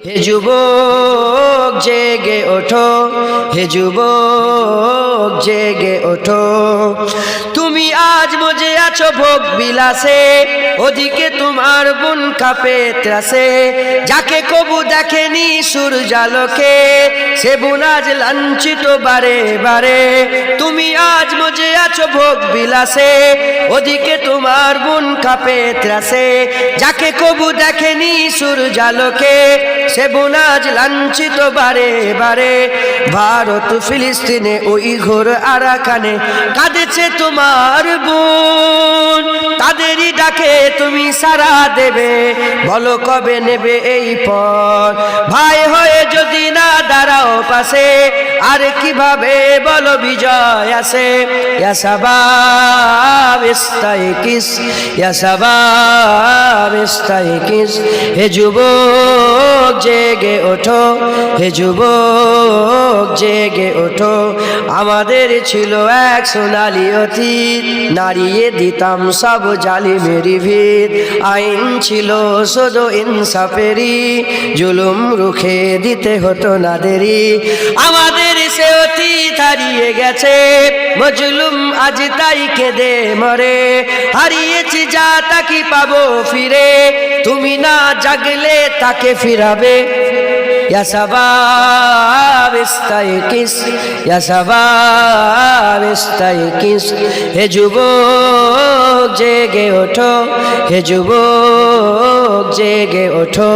হে যুবক জেগে ওঠো, হে যুবক জেগে ওঠো। তুমি আজ মজে আছো ভোগ বিলাসে, ওদিকে তোমার বুন কাঁপে ত্রাসে। যাকে কবু দেখেনি সূর্যালোকে, সে বুন আজ লাঞ্ছিত বারে বারে। তুমি আজ মজে আছো ভোগ বিলাসে, ওদিকে তোমার বুন কাঁপে ত্রাসে। যাকে কবু দেখেনি সূর্যালোকে, সে বুন আজ লাঞ্ছিত বারে বারে। ভারত ফিলিস্তিনে ওই ঘোর আরাকানে কাঁদেছে তোমার বোন। তাদেরই ডাকে তুমি সাড়া দেবে, বলো কবে নেবে এই পথ। ভাই হয়ে যদি না দাঁড়াও পাশে, আর কিভাবে বলো বিজয় আসে। ইয়া শাবাব ইস্তাইকিস, ইয়া শাবাব ইস্তাইকিস। হে যুবক জেগে ওঠো, হে যুবক জেগে ওঠো। আমাদের ছিল এক সোনালী অতীত, নাড়িয়ে দিতাম সব জালিমেরি ভিত। আইন ছিল শুধু ইনসাফেরই, জুলুম রুখে দিতে হতো না দেরি। আমাদের সে অতীত হারিয়ে গেছে, মজলুম আজ তাই কেঁদে মরে। হারিয়েছি যা তাকে পাবো ফিরে, তুমি না জাগলে তাকে ফিরাবে। ইয়া শাবাব ইস্তাইকিস, ইয়া শাবাব ইস্তাইকিস। হে যুবক জেগে ওঠো, হে যুবক জেগে ওঠো।